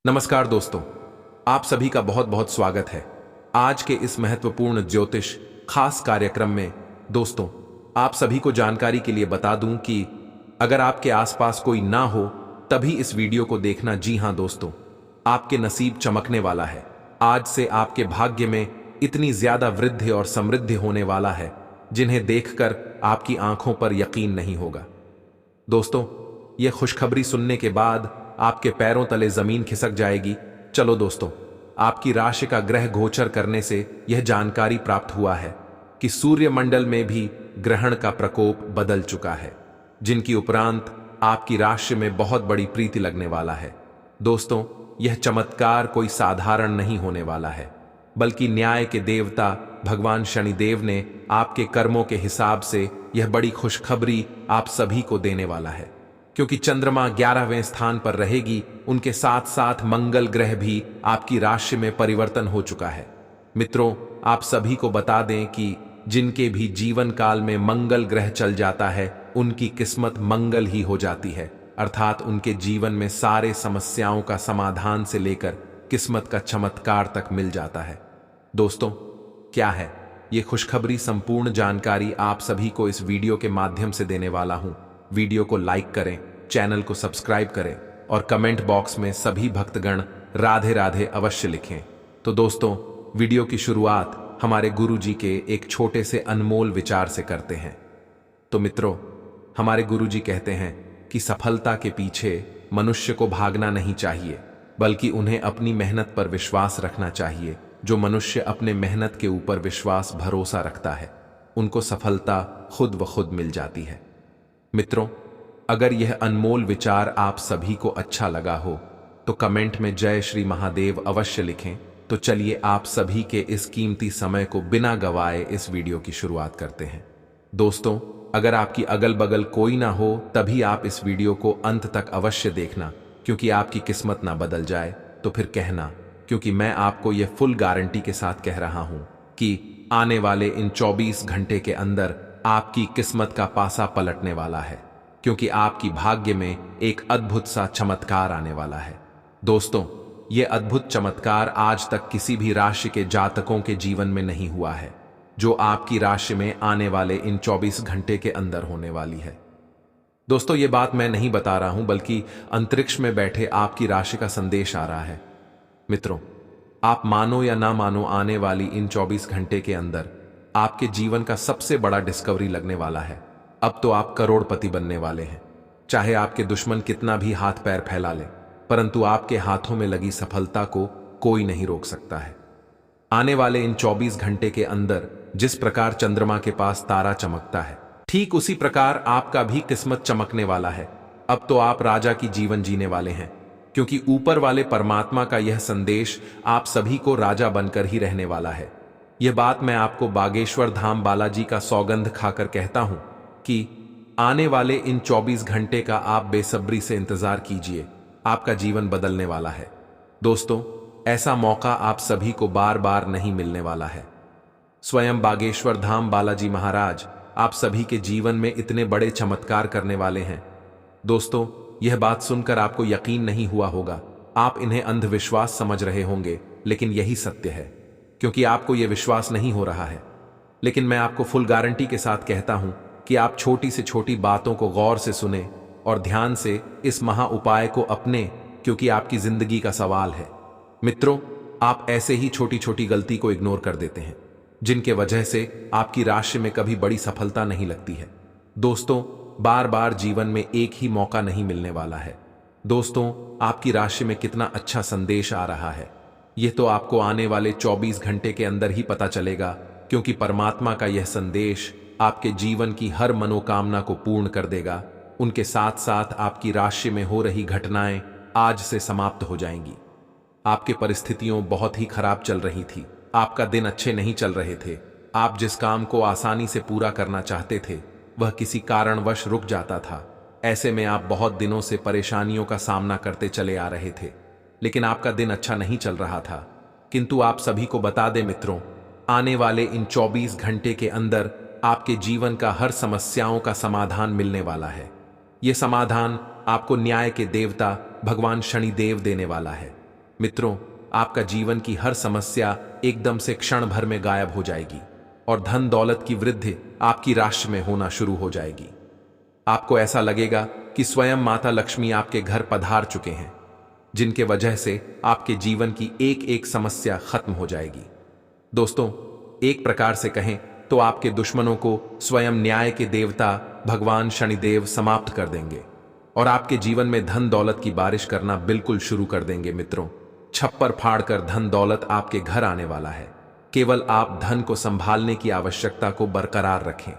नमस्कार दोस्तों, आप सभी का बहुत बहुत स्वागत है आज के इस महत्वपूर्ण ज्योतिष खास कार्यक्रम में। दोस्तों, आप सभी को जानकारी के लिए बता दूं कि अगर आपके आसपास कोई ना हो तभी इस वीडियो को देखना। जी हां दोस्तों, आपके नसीब चमकने वाला है। आज से आपके भाग्य में इतनी ज्यादा वृद्धि और समृद्धि होने वाला है जिन्हें देखकर आपकी आंखों पर यकीन नहीं होगा। दोस्तों, यह खुशखबरी सुनने के बाद आपके पैरों तले जमीन खिसक जाएगी। चलो दोस्तों, आपकी राशि का ग्रह गोचर करने से यह जानकारी प्राप्त हुआ है कि सूर्यमंडल में भी ग्रहण का प्रकोप बदल चुका है, जिनकी उपरांत आपकी राशि में बहुत बड़ी प्रीति लगने वाला है। दोस्तों, यह चमत्कार कोई साधारण नहीं होने वाला है, बल्कि न्याय के देवता भगवान शनिदेव ने आपके कर्मों के हिसाब से यह बड़ी खुशखबरी आप सभी को देने वाला है। क्योंकि चंद्रमा 11वें स्थान पर रहेगी, उनके साथ साथ मंगल ग्रह भी आपकी राशि में परिवर्तन हो चुका है। मित्रों, आप सभी को बता दें कि जिनके भी जीवन काल में मंगल ग्रह चल जाता है उनकी किस्मत मंगल ही हो जाती है, अर्थात उनके जीवन में सारे समस्याओं का समाधान से लेकर किस्मत का चमत्कार तक मिल जाता है। दोस्तों, क्या है ये खुशखबरी? संपूर्ण जानकारी आप सभी को इस वीडियो के माध्यम से देने वाला हूं। वीडियो को लाइक करें, चैनल को सब्सक्राइब करें और कमेंट बॉक्स में सभी भक्तगण राधे राधे अवश्य लिखें। तो दोस्तों, वीडियो की शुरुआत हमारे गुरुजी के एक छोटे से अनमोल विचार से करते हैं। तो मित्रों, हमारे गुरुजी कहते हैं कि सफलता के पीछे मनुष्य को भागना नहीं चाहिए, बल्कि उन्हें अपनी मेहनत पर विश्वास रखना चाहिए। जो मनुष्य अपने मेहनत के ऊपर विश्वास भरोसा रखता है, उनको सफलता खुद व खुद मिल जाती है। मित्रों, अगर यह अनमोल विचार आप सभी को अच्छा लगा हो तो कमेंट में जय श्री महादेव अवश्य लिखें। तो चलिए आप सभी के इस कीमती समय को बिना गवाए इस वीडियो की शुरुआत करते हैं। दोस्तों, अगर आपकी अगल बगल कोई ना हो तभी आप इस वीडियो को अंत तक अवश्य देखना, क्योंकि आपकी किस्मत ना बदल जाए तो फिर कहना, क्योंकि मैं आपको यह फुल गारंटी के साथ कह रहा हूं कि आने वाले इन 24 घंटे के अंदर आपकी किस्मत का पासा पलटने वाला है, क्योंकि आपकी भाग्य में एक अद्भुत सा चमत्कार आने वाला है। दोस्तों, यह अद्भुत चमत्कार आज तक किसी भी राशि के जातकों के जीवन में नहीं हुआ है, जो आपकी राशि में आने वाले इन 24 घंटे के अंदर होने वाली है। दोस्तों, यह बात मैं नहीं बता रहा हूं, बल्कि अंतरिक्ष में बैठे आपकी राशि का संदेश आ रहा है। मित्रों, आप मानो या ना मानो, आने वाली इन 24 घंटे के अंदर आपके जीवन का सबसे बड़ा डिस्कवरी लगने वाला है। अब तो आप करोड़पति बनने वाले हैं। चाहे आपके दुश्मन कितना भी हाथ पैर फैला ले, परंतु आपके हाथों में लगी सफलता को कोई नहीं रोक सकता है। आने वाले इन 24 घंटे के अंदर जिस प्रकार चंद्रमा के पास तारा चमकता है, ठीक उसी प्रकार आपका भी किस्मत चमकने वाला है। अब तो आप राजा की जीवन जीने वाले हैं, क्योंकि ऊपर वाले परमात्मा का यह संदेश आप सभी को राजा बनकर ही रहने वाला है। यह बात मैं आपको बागेश्वर धाम बालाजी का सौगंध खाकर कहता हूं कि आने वाले इन 24 घंटे का आप बेसब्री से इंतजार कीजिए। आपका जीवन बदलने वाला है। दोस्तों, ऐसा मौका आप सभी को बार बार नहीं मिलने वाला है। स्वयं बागेश्वर धाम बालाजी महाराज आप सभी के जीवन में इतने बड़े चमत्कार करने वाले हैं। दोस्तों, यह बात सुनकर आपको यकीन नहीं हुआ होगा। आप इन्हें अंधविश्वास समझ रहे होंगे, लेकिन यही सत्य है, क्योंकि आपको यह विश्वास नहीं हो रहा है। लेकिन मैं आपको फुल गारंटी के साथ कहता हूं कि आप छोटी से छोटी बातों को गौर से सुने और ध्यान से इस महा उपाय को अपने, क्योंकि आपकी जिंदगी का सवाल है। मित्रों, आप ऐसे ही छोटी छोटी गलती को इग्नोर कर देते हैं, जिनके वजह से आपकी राशि में कभी बड़ी सफलता नहीं लगती है। दोस्तों, बार बार जीवन में एक ही मौका नहीं मिलने वाला है। दोस्तों, आपकी राशि में कितना अच्छा संदेश आ रहा है, यह तो आपको आने वाले 24 घंटे के अंदर ही पता चलेगा, क्योंकि परमात्मा का यह संदेश आपके जीवन की हर मनोकामना को पूर्ण कर देगा। उनके साथ साथ आपकी राशि में हो रही घटनाएं आज से समाप्त हो जाएंगी। आपकी परिस्थितियां बहुत ही खराब चल रही थी, आपका दिन अच्छे नहीं चल रहे थे। आप जिस काम को आसानी से पूरा करना चाहते थे, वह किसी कारणवश रुक जाता था। ऐसे में आप बहुत दिनों से परेशानियों का सामना करते चले आ रहे थे, लेकिन आपका दिन अच्छा नहीं चल रहा था। किंतु आप सभी को बता दें मित्रों, आने वाले इन 24 घंटे के अंदर आपके जीवन का हर समस्याओं का समाधान मिलने वाला है। यह समाधान आपको न्याय के देवता भगवान शनिदेव देने वाला है। मित्रों, आपका जीवन की हर समस्या एकदम से क्षण भर में गायब हो जाएगी और धन दौलत की वृद्धि आपकी राशि में होना शुरू हो जाएगी। आपको ऐसा लगेगा कि स्वयं माता लक्ष्मी आपके घर पधार चुके हैं, जिनके वजह से आपके जीवन की एक एक समस्या खत्म हो जाएगी। दोस्तों, एक प्रकार से कहें तो आपके दुश्मनों को स्वयं न्याय के देवता भगवान शनिदेव समाप्त कर देंगे और आपके जीवन में धन दौलत की बारिश करना बिल्कुल शुरू कर देंगे। मित्रों, छप्पर फाड़कर धन दौलत आपके घर आने वाला है। केवल आप धन को संभालने की आवश्यकता को बरकरार रखें।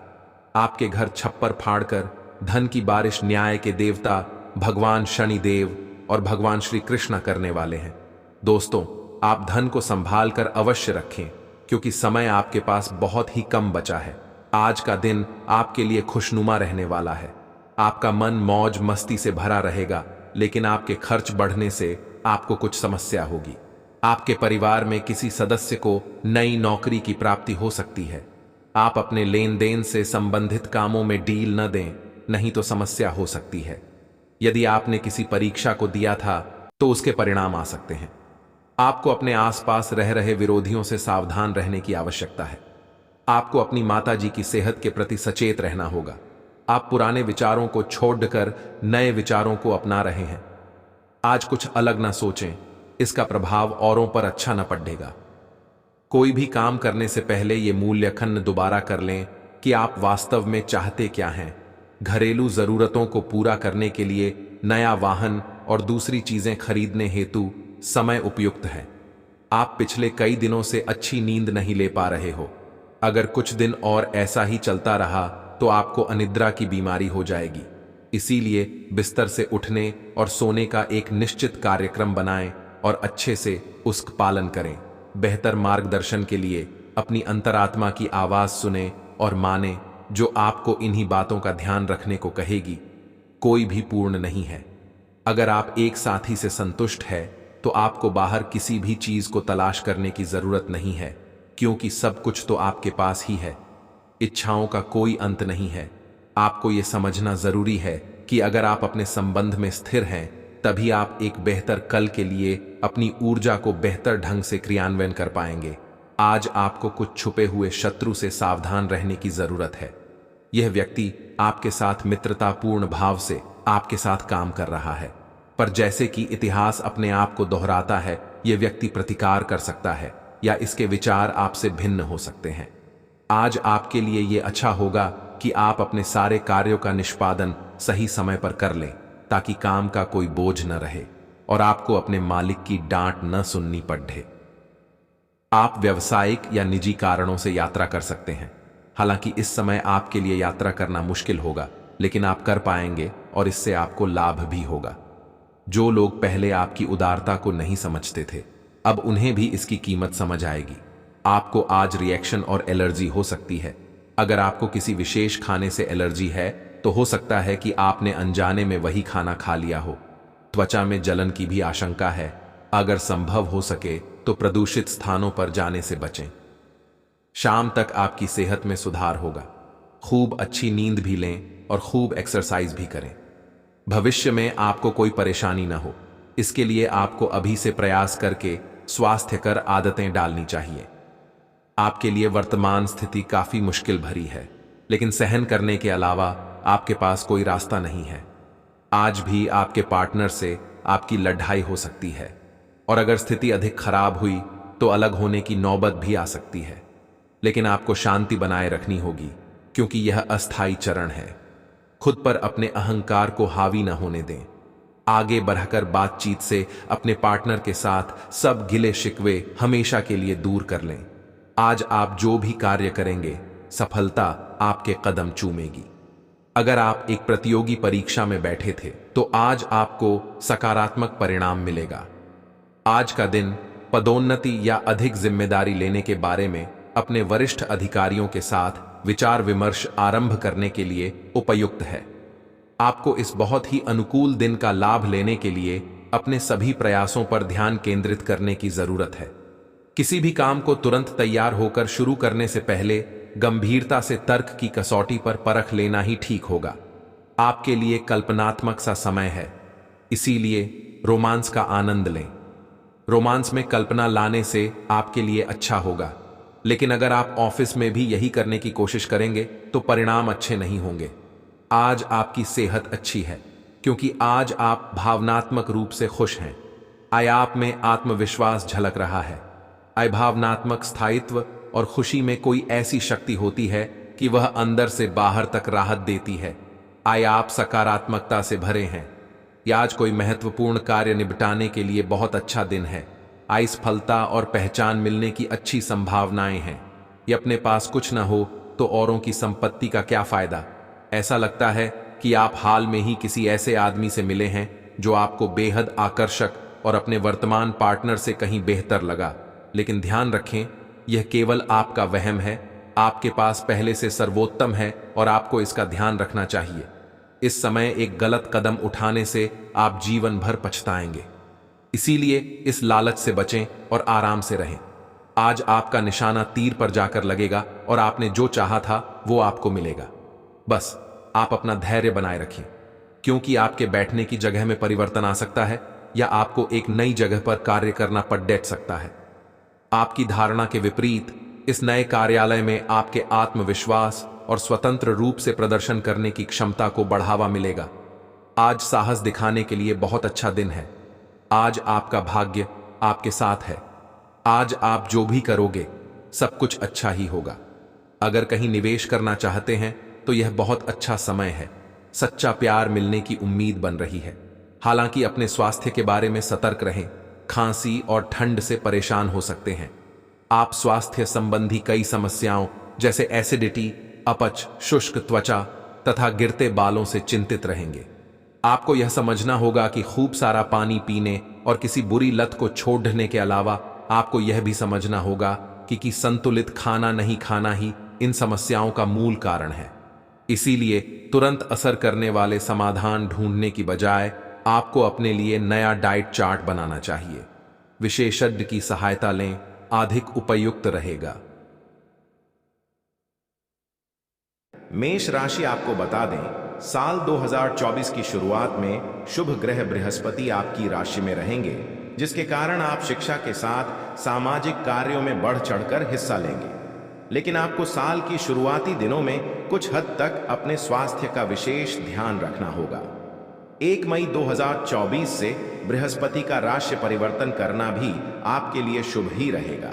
आपके घर छप्पर फाड़कर धन की बारिश न्याय के देवता भगवान शनिदेव और भगवान श्री कृष्ण करने वाले हैं। दोस्तों, आप धन को संभाल कर अवश्य रखें, क्योंकि समय आपके पास बहुत ही कम बचा है। आज का दिन आपके लिए खुशनुमा रहने वाला है। आपका मन मौज मस्ती से भरा रहेगा, लेकिन आपके खर्च बढ़ने से आपको कुछ समस्या होगी। आपके परिवार में किसी सदस्य को नई नौकरी की प्राप्ति हो सकती है। आप अपने लेन देन से संबंधित कामों में डील न दें, नहीं तो समस्या हो सकती है। यदि आपने किसी परीक्षा को दिया था तो उसके परिणाम आ सकते हैं। आपको अपने आसपास रह रहे विरोधियों से सावधान रहने की आवश्यकता है। आपको अपनी माताजी की सेहत के प्रति सचेत रहना होगा। आप पुराने विचारों को छोड़कर नए विचारों को अपना रहे हैं। आज कुछ अलग ना सोचें, इसका प्रभाव औरों पर अच्छा न पड़ेगा। कोई भी काम करने से पहले ये मूल्यांकन दोबारा कर लें कि आप वास्तव में चाहते क्या हैं। घरेलू जरूरतों को पूरा करने के लिए नया वाहन और दूसरी चीजें खरीदने हेतु समय उपयुक्त है। आप पिछले कई दिनों से अच्छी नींद नहीं ले पा रहे हो। अगर कुछ दिन और ऐसा ही चलता रहा तो आपको अनिद्रा की बीमारी हो जाएगी। इसीलिए बिस्तर से उठने और सोने का एक निश्चित कार्यक्रम बनाएं और अच्छे से उसका पालन करें। बेहतर मार्गदर्शन के लिए अपनी अंतरात्मा की आवाज सुने और माने, जो आपको इन्हीं बातों का ध्यान रखने को कहेगी। कोई भी पूर्ण नहीं है। अगर आप एक साथी से संतुष्ट है तो आपको बाहर किसी भी चीज को तलाश करने की जरूरत नहीं है, क्योंकि सब कुछ तो आपके पास ही है। इच्छाओं का कोई अंत नहीं है। आपको यह समझना जरूरी है कि अगर आप अपने संबंध में स्थिर हैं, तभी आप एक बेहतर कल के लिए अपनी ऊर्जा को बेहतर ढंग से क्रियान्वयन कर पाएंगे। आज आपको कुछ छुपे हुए शत्रु से सावधान रहने की जरूरत है। यह व्यक्ति आपके साथ मित्रतापूर्ण भाव से आपके साथ काम कर रहा है, पर जैसे कि इतिहास अपने आप को दोहराता है, यह व्यक्ति प्रतिकार कर सकता है या इसके विचार आपसे भिन्न हो सकते हैं। आज आपके लिए यह अच्छा होगा कि आप अपने सारे कार्यों का निष्पादन सही समय पर कर लें, ताकि काम का कोई बोझ न रहे और आपको अपने मालिक की डांट न सुननी पड़े। आप व्यावसायिक या निजी कारणों से यात्रा कर सकते हैं। हालांकि इस समय आपके लिए यात्रा करना मुश्किल होगा, लेकिन आप कर पाएंगे और इससे आपको लाभ भी होगा। जो लोग पहले आपकी उदारता को नहीं समझते थे, अब उन्हें भी इसकी कीमत समझ आएगी। आपको आज रिएक्शन और एलर्जी हो सकती है। अगर आपको किसी विशेष खाने से एलर्जी है तो हो सकता है कि आपने अनजाने में वही खाना खा लिया हो। त्वचा में जलन की भी आशंका है। अगर संभव हो सके तो प्रदूषित स्थानों पर जाने से बचें। शाम तक आपकी सेहत में सुधार होगा। खूब अच्छी नींद भी लें और खूब एक्सरसाइज भी करें। भविष्य में आपको कोई परेशानी ना हो, इसके लिए आपको अभी से प्रयास करके स्वास्थ्यकर आदतें डालनी चाहिए। आपके लिए वर्तमान स्थिति काफी मुश्किल भरी है, लेकिन सहन करने के अलावा आपके पास कोई रास्ता नहीं है। आज भी आपके पार्टनर से आपकी लड़ाई हो सकती है और अगर स्थिति अधिक खराब हुई तो अलग होने की नौबत भी आ सकती है। लेकिन आपको शांति बनाए रखनी होगी, क्योंकि यह अस्थायी चरण है। खुद पर अपने अहंकार को हावी न होने दें। आगे बढ़कर बातचीत से अपने पार्टनर के साथ सब गिले शिकवे हमेशा के लिए दूर कर लें। आज आप जो भी कार्य करेंगे, सफलता आपके कदम चूमेगी। अगर आप एक प्रतियोगी परीक्षा में बैठे थे तो आज आपको सकारात्मक परिणाम मिलेगा। आज का दिन पदोन्नति या अधिक जिम्मेदारी लेने के बारे में अपने वरिष्ठ अधिकारियों के साथ विचार विमर्श आरंभ करने के लिए उपयुक्त है। आपको इस बहुत ही अनुकूल दिन का लाभ लेने के लिए अपने सभी प्रयासों पर ध्यान केंद्रित करने की जरूरत है। किसी भी काम को तुरंत तैयार होकर शुरू करने से पहले गंभीरता से तर्क की कसौटी पर परख लेना ही ठीक होगा। आपके लिए कल्पनात्मक सा समय है, इसीलिए रोमांस का आनंद लें। रोमांस में कल्पना लाने से आपके लिए अच्छा होगा, लेकिन अगर आप ऑफिस में भी यही करने की कोशिश करेंगे तो परिणाम अच्छे नहीं होंगे। आज आपकी सेहत अच्छी है क्योंकि आज आप भावनात्मक रूप से खुश हैं। आय आप में आत्मविश्वास झलक रहा है। आय भावनात्मक स्थायित्व और खुशी में कोई ऐसी शक्ति होती है कि वह अंदर से बाहर तक राहत देती है। आय आप सकारात्मकता से भरे हैं। या आज कोई महत्वपूर्ण कार्य निपटाने के लिए बहुत अच्छा दिन है। आय सफलता और पहचान मिलने की अच्छी संभावनाएं हैं। ये अपने पास कुछ न हो तो औरों की संपत्ति का क्या फायदा। ऐसा लगता है कि आप हाल में ही किसी ऐसे आदमी से मिले हैं जो आपको बेहद आकर्षक और अपने वर्तमान पार्टनर से कहीं बेहतर लगा, लेकिन ध्यान रखें, यह केवल आपका वहम है। आपके पास पहले से सर्वोत्तम है और आपको इसका ध्यान रखना चाहिए। इस समय एक गलत कदम उठाने से आप जीवन भर पछताएंगे। इसीलिए इस लालच से बचें और आराम से रहें। आज आपका निशाना तीर पर जाकर लगेगा और आपने जो चाहा था वो आपको मिलेगा। बस आप अपना धैर्य बनाए रखें, क्योंकि आपके बैठने की जगह में परिवर्तन आ सकता है या आपको एक नई जगह पर कार्य करना पड़ सकता है। आपकी धारणा के विपरीत इस नए कार्यालय में आपके आत्मविश्वास और स्वतंत्र रूप से प्रदर्शन करने की क्षमता को बढ़ावा मिलेगा। आज साहस दिखाने के लिए बहुत अच्छा दिन है। आज आपका भाग्य आपके साथ है। आज आप जो भी करोगे सब कुछ अच्छा ही होगा। अगर कहीं निवेश करना चाहते हैं तो यह बहुत अच्छा समय है। सच्चा प्यार मिलने की उम्मीद बन रही है। हालांकि अपने स्वास्थ्य के बारे में सतर्क रहें। खांसी और ठंड से परेशान हो सकते हैं। आप स्वास्थ्य संबंधी कई समस्याओं जैसे एसिडिटी, अपच, शुष्क त्वचा तथा गिरते बालों से चिंतित रहेंगे। आपको यह समझना होगा कि खूब सारा पानी पीने और किसी बुरी लत को छोड़ने के अलावा आपको यह भी समझना होगा कि संतुलित खाना नहीं खाना ही इन समस्याओं का मूल कारण है। इसीलिए तुरंत असर करने वाले समाधान ढूंढने की बजाय आपको अपने लिए नया डाइट चार्ट बनाना चाहिए। विशेषज्ञ की सहायता लें, अधिक उपयुक्त रहेगा। मेष राशि आपको बता दें, साल 2024 की शुरुआत में शुभ ग्रह बृहस्पति आपकी राशि में रहेंगे, जिसके कारण आप शिक्षा के साथ सामाजिक कार्यों में बढ़ चढ़कर हिस्सा लेंगे। लेकिन आपको साल की शुरुआती दिनों में कुछ हद तक अपने स्वास्थ्य का विशेष ध्यान रखना होगा। 1 मई 2024 से बृहस्पति का राशि परिवर्तन करना भी आपके लिए शुभ ही रहेगा।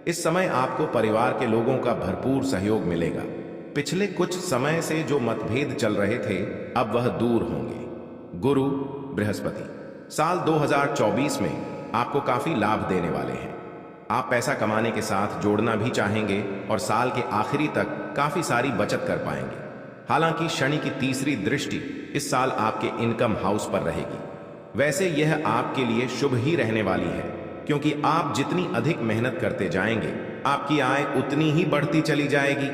इस समय आपको परिवार के लोगों का भरपूर सहयोग मिलेगा। पिछले कुछ समय से जो मतभेद चल रहे थे अब वह दूर होंगे। गुरु बृहस्पति साल 2024 में आपको काफी लाभ देने वाले हैं। आप पैसा कमाने के साथ जोड़ना भी चाहेंगे और साल के आखिरी तक काफी सारी बचत कर पाएंगे। हालांकि शनि की तीसरी दृष्टि इस साल आपके इनकम हाउस पर रहेगी। वैसे यह आपके लिए शुभ ही रहने वाली है, क्योंकि आप जितनी अधिक मेहनत करते जाएंगे आपकी आय उतनी ही बढ़ती चली जाएगी।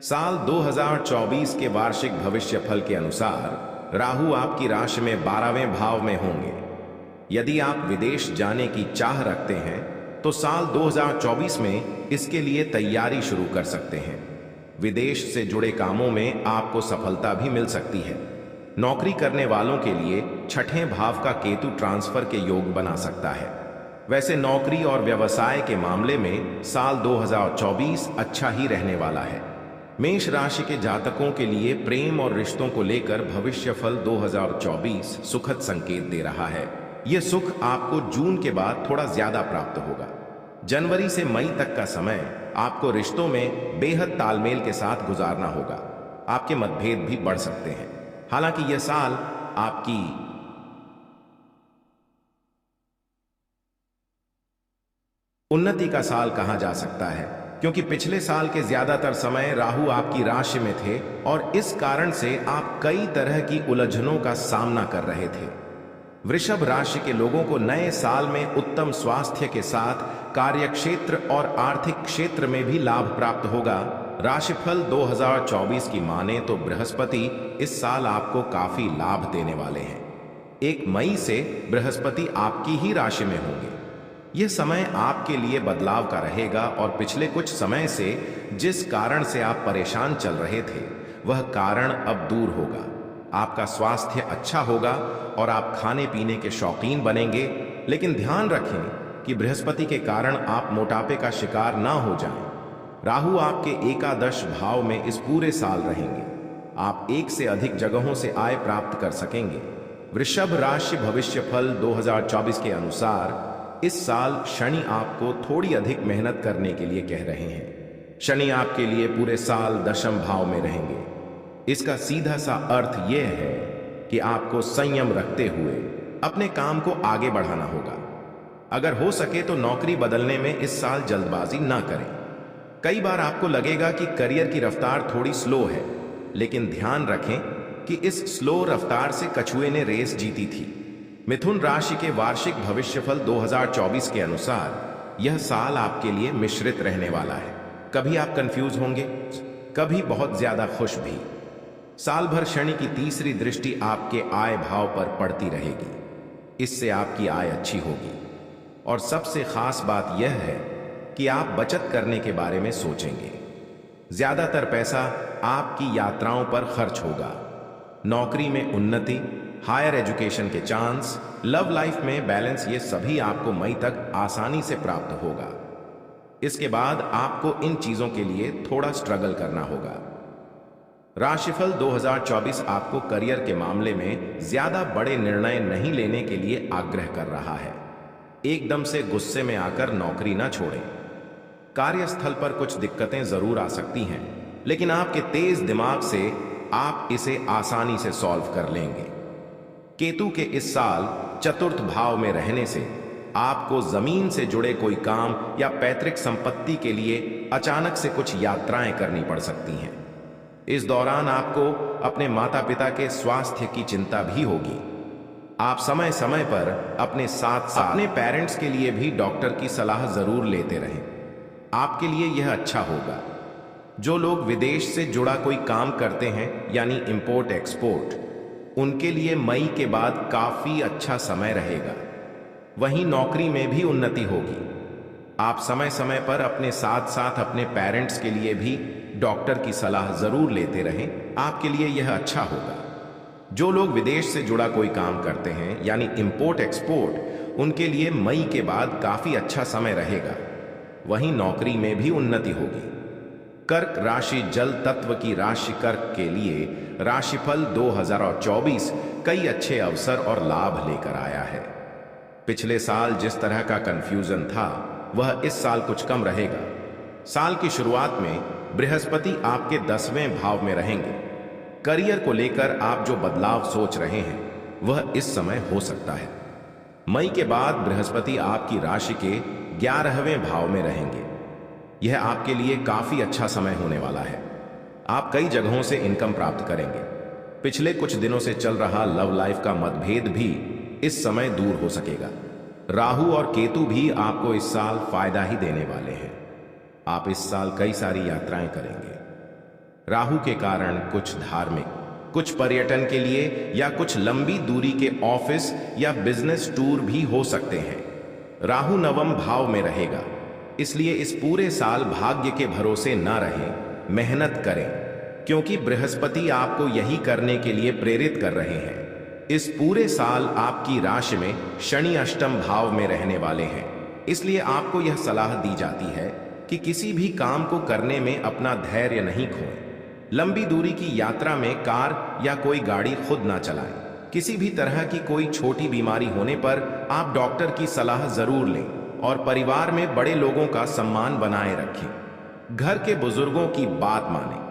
साल 2024 के वार्षिक भविष्य फल के अनुसार राहु आपकी राशि में 12वें भाव में होंगे। यदि आप विदेश जाने की चाह रखते हैं तो साल 2024 में इसके लिए तैयारी शुरू कर सकते हैं। विदेश से जुड़े कामों में आपको सफलता भी मिल सकती है। नौकरी करने वालों के लिए छठे भाव का केतु ट्रांसफर के योग बना सकता है। वैसे नौकरी और व्यवसाय के मामले में साल 2024 अच्छा ही रहने वाला है। मेष राशि के जातकों के लिए प्रेम और रिश्तों को लेकर भविष्यफल 2024 सुखद संकेत दे रहा है। यह सुख आपको जून के बाद थोड़ा ज्यादा प्राप्त होगा। जनवरी से मई तक का समय आपको रिश्तों में बेहद तालमेल के साथ गुजारना होगा। आपके मतभेद भी बढ़ सकते हैं। हालांकि यह साल आपकी उन्नति का साल कहा जा सकता है, क्योंकि पिछले साल के ज्यादातर समय राहु आपकी राशि में थे और इस कारण से आप कई तरह की उलझनों का सामना कर रहे थे। वृषभ राशि के लोगों को नए साल में उत्तम स्वास्थ्य के साथ कार्यक्षेत्र और आर्थिक क्षेत्र में भी लाभ प्राप्त होगा। राशिफल 2024 की माने तो बृहस्पति इस साल आपको काफी लाभ देने वाले हैं। 1 मई से बृहस्पति आपकी ही राशि में होंगे। यह समय आपके लिए बदलाव का रहेगा और पिछले कुछ समय से जिस कारण से आप परेशान चल रहे थे वह कारण अब दूर होगा। आपका स्वास्थ्य अच्छा होगा और आप खाने पीने के शौकीन बनेंगे। लेकिन ध्यान रखें कि बृहस्पति के कारण आप मोटापे का शिकार ना हो जाएं। राहु आपके एकादश भाव में इस पूरे साल रहेंगे। आप एक से अधिक जगहों से आय प्राप्त कर सकेंगे। वृषभ राशि भविष्यफल 2024 के अनुसार इस साल शनि आपको थोड़ी अधिक मेहनत करने के लिए कह रहे हैं। शनि आपके लिए पूरे साल दशम भाव में रहेंगे। इसका सीधा सा अर्थ यह है कि आपको संयम रखते हुए अपने काम को आगे बढ़ाना होगा। अगर हो सके तो नौकरी बदलने में इस साल जल्दबाजी ना करें। कई बार आपको लगेगा कि करियर की रफ्तार थोड़ी स्लो है, लेकिन ध्यान रखें कि इस स्लो रफ्तार से कछुए ने रेस जीती थी। मिथुन राशि के वार्षिक भविष्यफल 2024 के अनुसार यह साल आपके लिए मिश्रित रहने वाला है। कभी आप कंफ्यूज होंगे, कभी बहुत ज्यादा खुश भी। साल भर शनि की तीसरी दृष्टि आपके आय भाव पर पड़ती रहेगी। इससे आपकी आय अच्छी होगी और सबसे खास बात यह है कि आप बचत करने के बारे में सोचेंगे। ज्यादातर पैसा आपकी यात्राओं पर खर्च होगा। नौकरी में उन्नति, हायर एजुकेशन के चांस, लव लाइफ में बैलेंस, ये सभी आपको मई तक आसानी से प्राप्त होगा। इसके बाद आपको इन चीजों के लिए थोड़ा स्ट्रगल करना होगा। राशिफल 2024 आपको करियर के मामले में ज्यादा बड़े निर्णय नहीं लेने के लिए आग्रह कर रहा है। एकदम से गुस्से में आकर नौकरी ना छोड़ें। कार्यस्थल पर कुछ दिक्कतें जरूर आ सकती हैं, लेकिन आपके तेज दिमाग से आप इसे आसानी से सॉल्व कर लेंगे। केतु के इस साल चतुर्थ भाव में रहने से आपको जमीन से जुड़े कोई काम या पैतृक संपत्ति के लिए अचानक से कुछ यात्राएं करनी पड़ सकती हैं। इस दौरान आपको अपने माता पिता के स्वास्थ्य की चिंता भी होगी। आप समय समय पर अपने साथ साथ अपने पेरेंट्स के लिए भी डॉक्टर की सलाह जरूर लेते रहें। आपके लिए यह अच्छा होगा। जो लोग विदेश से जुड़ा कोई काम करते हैं यानी इंपोर्ट एक्सपोर्ट, उनके लिए मई के बाद काफी अच्छा समय रहेगा। वहीं नौकरी में भी उन्नति होगी। आप समय समय पर अपने साथ साथ अपने पेरेंट्स के लिए भी डॉक्टर की सलाह जरूर लेते रहें। आपके लिए यह अच्छा होगा। जो लोग विदेश से जुड़ा कोई काम करते हैं यानी इंपोर्ट एक्सपोर्ट, उनके लिए मई के बाद काफी अच्छा समय रहेगा। वहीं नौकरी में भी उन्नति होगी। कर्क राशि जल तत्व की राशि कर्क के लिए राशिफल 2024 कई अच्छे अवसर और लाभ लेकर आया है। पिछले साल जिस तरह का कंफ्यूजन था वह इस साल कुछ कम रहेगा। साल की शुरुआत में बृहस्पति आपके 10वें भाव में रहेंगे। करियर को लेकर आप जो बदलाव सोच रहे हैं वह इस समय हो सकता है। मई के बाद बृहस्पति आपकी राशि के 11वें भाव में रहेंगे। यह आपके लिए काफी अच्छा समय होने वाला है। आप कई जगहों से इनकम प्राप्त करेंगे। पिछले कुछ दिनों से चल रहा लव लाइफ का मतभेद भी इस समय दूर हो सकेगा। राहु और केतु भी आपको इस साल फायदा ही देने वाले हैं। आप इस साल कई सारी यात्राएं करेंगे। राहु के कारण कुछ धार्मिक, कुछ पर्यटन के लिए या कुछ लंबी दूरी के ऑफिस या बिजनेस टूर भी हो सकते हैं। राहु 9वें भाव में रहेगा, इसलिए इस पूरे साल भाग्य के भरोसे ना रहें, मेहनत करें, क्योंकि बृहस्पति आपको यही करने के लिए प्रेरित कर रहे हैं। इस पूरे साल आपकी राशि में शनि अष्टम भाव में रहने वाले हैं, इसलिए आपको यह सलाह दी जाती है कि किसी भी काम को करने में अपना धैर्य नहीं खोएं। लंबी दूरी की यात्रा में कार या कोई गाड़ी खुद ना चलाएं। किसी भी तरह की कोई छोटी बीमारी होने पर आप डॉक्टर की सलाह जरूर लें और परिवार में बड़े लोगों का सम्मान बनाए रखें। घर के बुजुर्गों की बात मानें।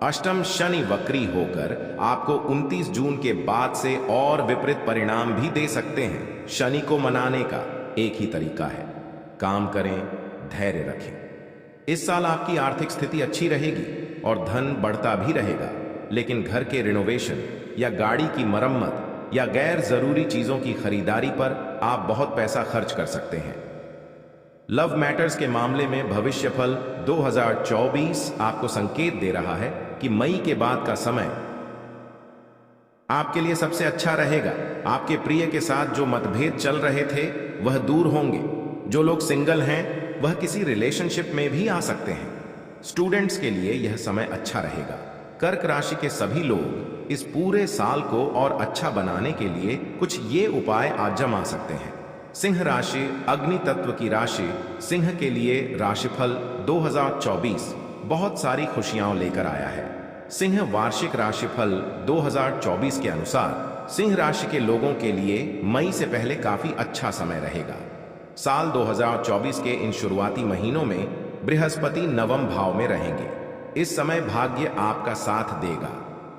अष्टम शनि वक्री होकर आपको 29 जून के बाद से और विपरीत परिणाम भी दे सकते हैं। शनि को मनाने का एक ही तरीका है, काम करें, धैर्य रखें। इस साल आपकी आर्थिक स्थिति अच्छी रहेगी और धन बढ़ता भी रहेगा, लेकिन घर के रिनोवेशन या गाड़ी की मरम्मत या गैर जरूरी चीजों की खरीदारी पर आप बहुत पैसा खर्च कर सकते हैं। लव मैटर्स के मामले में भविष्यफल 2024 आपको संकेत दे रहा है कि मई के बाद का समय आपके लिए सबसे अच्छा रहेगा। आपके प्रिय के साथ जो मतभेद चल रहे थे वह दूर होंगे। जो लोग सिंगल हैं वह किसी रिलेशनशिप में भी आ सकते हैं। स्टूडेंट्स के लिए यह समय अच्छा रहेगा। कर्क राशि के सभी लोग इस पूरे साल को और अच्छा बनाने के लिए कुछ ये उपाय आजमा सकते हैं। सिंह राशि अग्नि तत्व की राशि। सिंह के लिए राशिफल 2024 बहुत सारी खुशियां लेकर आया है। सिंह वार्षिक राशिफल 2024 के अनुसार सिंह राशि के लोगों के लिए मई से पहले काफी अच्छा समय रहेगा। साल 2024 के इन शुरुआती महीनों में बृहस्पति नवम भाव में रहेंगे। इस समय भाग्य आपका साथ देगा।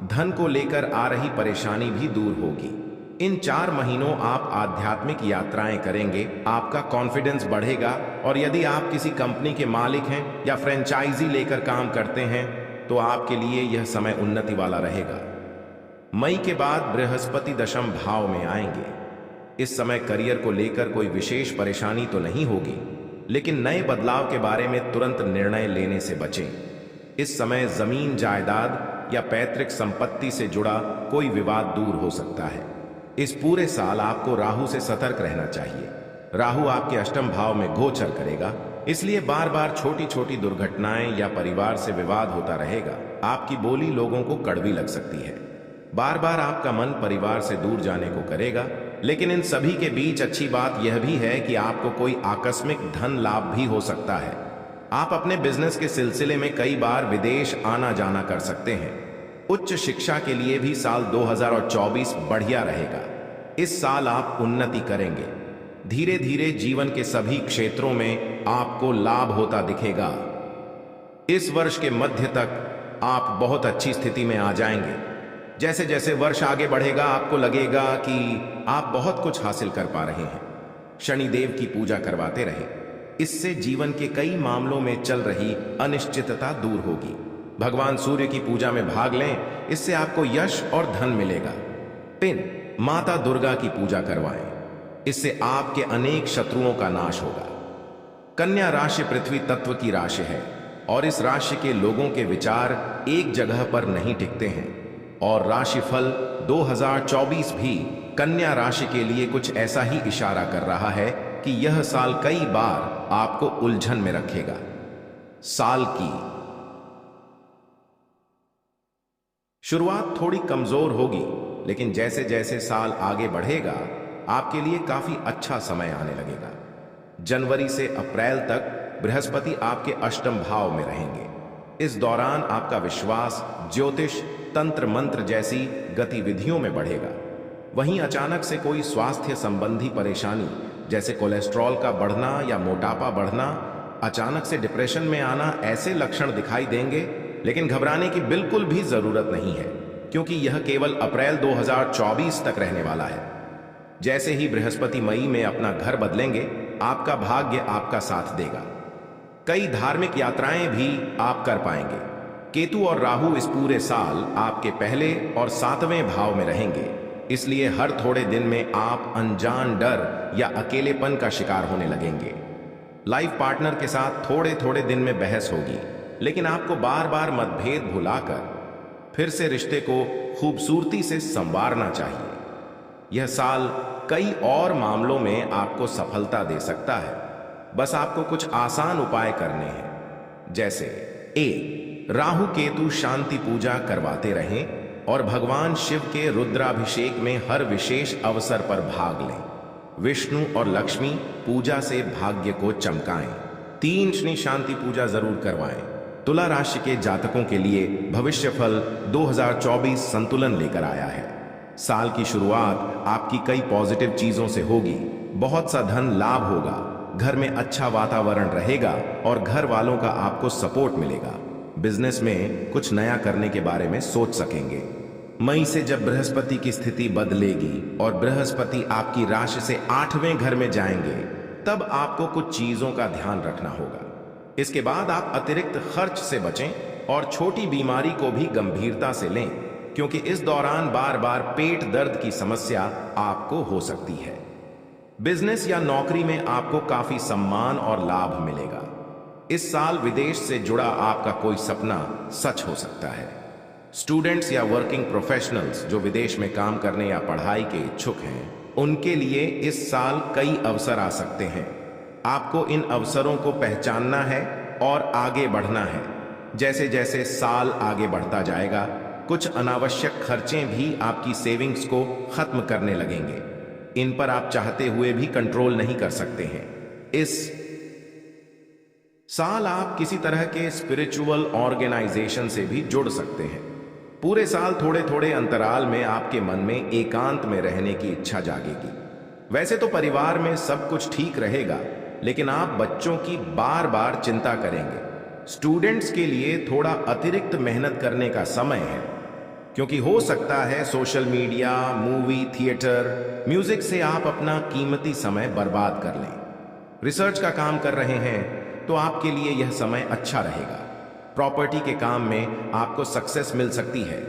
धन को लेकर आ रही परेशानी भी दूर होगी। इन 4 महीनों आप आध्यात्मिक यात्राएं करेंगे, आपका कॉन्फिडेंस बढ़ेगा। और यदि आप किसी कंपनी के मालिक हैं या फ्रेंचाइजी लेकर काम करते हैं तो आपके लिए यह समय उन्नति वाला रहेगा। मई के बाद बृहस्पति दशम भाव में आएंगे। इस समय करियर को लेकर कोई विशेष परेशानी तो नहीं होगी, लेकिन नए बदलाव के बारे में तुरंत निर्णय लेने से बचें। इस समय जमीन जायदाद या पैतृक संपत्ति से जुड़ा कोई विवाद दूर हो सकता है। इस पूरे साल आपको राहु से सतर्क रहना चाहिए। राहु आपके अष्टम भाव में गोचर करेगा, इसलिए बार बार छोटी छोटी दुर्घटनाएं या परिवार से विवाद होता रहेगा। आपकी बोली लोगों को कड़वी लग सकती है। बार बार आपका मन परिवार से दूर जाने को करेगा, लेकिन इन सभी के बीच अच्छी बात यह भी है कि आपको कोई आकस्मिक धन लाभ भी हो सकता है। आप अपने बिजनेस के सिलसिले में कई बार विदेश आना जाना कर सकते हैं। उच्च शिक्षा के लिए भी साल 2024 बढ़िया रहेगा। इस साल आप उन्नति करेंगे। धीरे धीरे जीवन के सभी क्षेत्रों में आपको लाभ होता दिखेगा। इस वर्ष के मध्य तक आप बहुत अच्छी स्थिति में आ जाएंगे। जैसे जैसे वर्ष आगे बढ़ेगा आपको लगेगा कि आप बहुत कुछ हासिल कर पा रहे हैं। शनिदेव की पूजा करवाते रहे, इससे जीवन के कई मामलों में चल रही अनिश्चितता दूर होगी। भगवान सूर्य की पूजा में भाग लें, इससे आपको यश और धन मिलेगा। पिन माता दुर्गा की पूजा करवाएं, इससे आपके अनेक शत्रुओं का नाश होगा। कन्या राशि पृथ्वी तत्व की राशि है और इस राशि के लोगों के विचार एक जगह पर नहीं टिकते हैं। और राशिफल 2024 भी कन्या राशि के लिए कुछ ऐसा ही इशारा कर रहा है कि यह साल कई बार आपको उलझन में रखेगा। साल की शुरुआत थोड़ी कमजोर होगी, लेकिन जैसे जैसे साल आगे बढ़ेगा आपके लिए काफी अच्छा समय आने लगेगा। जनवरी से अप्रैल तक बृहस्पति आपके अष्टम भाव में रहेंगे। इस दौरान आपका विश्वास ज्योतिष, तंत्र मंत्र जैसी गतिविधियों में बढ़ेगा। वहीं अचानक से कोई स्वास्थ्य संबंधी परेशानी जैसे कोलेस्ट्रॉल का बढ़ना या मोटापा बढ़ना, अचानक से डिप्रेशन में आना, ऐसे लक्षण दिखाई देंगे। लेकिन घबराने की बिल्कुल भी जरूरत नहीं है, क्योंकि यह केवल अप्रैल 2024 तक रहने वाला है। जैसे ही बृहस्पति मई में अपना घर बदलेंगे, आपका भाग्य आपका साथ देगा। कई धार्मिक यात्राएं भी आप कर पाएंगे। केतु और राहु इस पूरे साल आपके पहले और 7वें भाव में रहेंगे, इसलिए हर थोड़े दिन में आप अनजान डर या अकेलेपन का शिकार होने लगेंगे। लाइफ पार्टनर के साथ थोड़े थोड़े दिन में बहस होगी, लेकिन आपको बार बार मतभेद भुलाकर फिर से रिश्ते को खूबसूरती से संवारना चाहिए। यह साल कई और मामलों में आपको सफलता दे सकता है। बस आपको कुछ आसान उपाय करने हैं, जैसे राहु केतु शांति पूजा करवाते रहें और भगवान शिव के रुद्राभिषेक में हर विशेष अवसर पर भाग लें। विष्णु और लक्ष्मी पूजा से भाग्य को चमकाएं। 3 शनि शांति पूजा जरूर करवाएं। तुला राशि के जातकों के लिए भविष्यफल 2024 संतुलन लेकर आया है। साल की शुरुआत आपकी कई पॉजिटिव चीजों से होगी। बहुत सा धन लाभ होगा, घर में अच्छा वातावरण रहेगा और घर वालों का आपको सपोर्ट मिलेगा। बिजनेस में कुछ नया करने के बारे में सोच सकेंगे। मई से जब बृहस्पति की स्थिति बदलेगी और बृहस्पति आपकी राशि से 8वें घर में जाएंगे, तब आपको कुछ चीजों का ध्यान रखना होगा। इसके बाद आप अतिरिक्त खर्च से बचें और छोटी बीमारी को भी गंभीरता से लें, क्योंकि इस दौरान बार बार पेट दर्द की समस्या आपको हो सकती है। बिजनेस या नौकरी में आपको काफी सम्मान और लाभ मिलेगा। इस साल विदेश से जुड़ा आपका कोई सपना सच हो सकता है। स्टूडेंट्स या वर्किंग प्रोफेशनल्स जो विदेश में काम करने या पढ़ाई के इच्छुक हैं, उनके लिए इस साल कई अवसर आ सकते हैं। आपको इन अवसरों को पहचानना है और आगे बढ़ना है। जैसे जैसे साल आगे बढ़ता जाएगा, कुछ अनावश्यक खर्चे भी आपकी सेविंग्स को खत्म करने लगेंगे। इन पर आप चाहते हुए भी कंट्रोल नहीं कर सकते हैं। इस साल आप किसी तरह के स्पिरिचुअल ऑर्गेनाइजेशन से भी जुड़ सकते हैं। पूरे साल थोड़े थोड़े अंतराल में आपके मन में एकांत में रहने की इच्छा जागेगी। वैसे तो परिवार में सब कुछ ठीक रहेगा, लेकिन आप बच्चों की बार बार चिंता करेंगे। स्टूडेंट्स के लिए थोड़ा अतिरिक्त मेहनत करने का समय है, क्योंकि हो सकता है social media, movie, theatre, music से आप अपना कीमती समय बर्बाद कर लें। रिसर्च का काम कर रहे हैं तो आपके लिए यह समय अच्छा रहेगा। प्रॉपर्टी के काम में आपको सक्सेस मिल सकती है।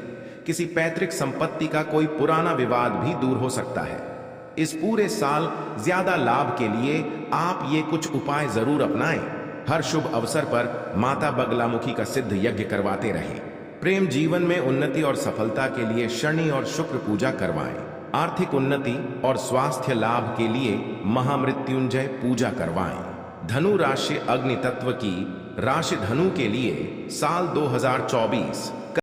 किसी पैतृक संपत्ति का कोई पुराना विवाद भी दूर हो सकता है। इस पूरे साल ज्यादा लाभ के लिए आप ये कुछ उपाय जरूर अपनाएं। हर शुभ अवसर पर माता बगलामुखी का सिद्ध यज्ञ करवाते रहें। प्रेम जीवन में उन्नति और सफलता के लिए शनि और शुक्र पूजा करवाएं। आर्थिक उन्नति और स्वास्थ्य लाभ के लिए महामृत्युंजय पूजा करवाएं। धनु राशि अग्नि तत्व की राशि धनु के लिए साल 2024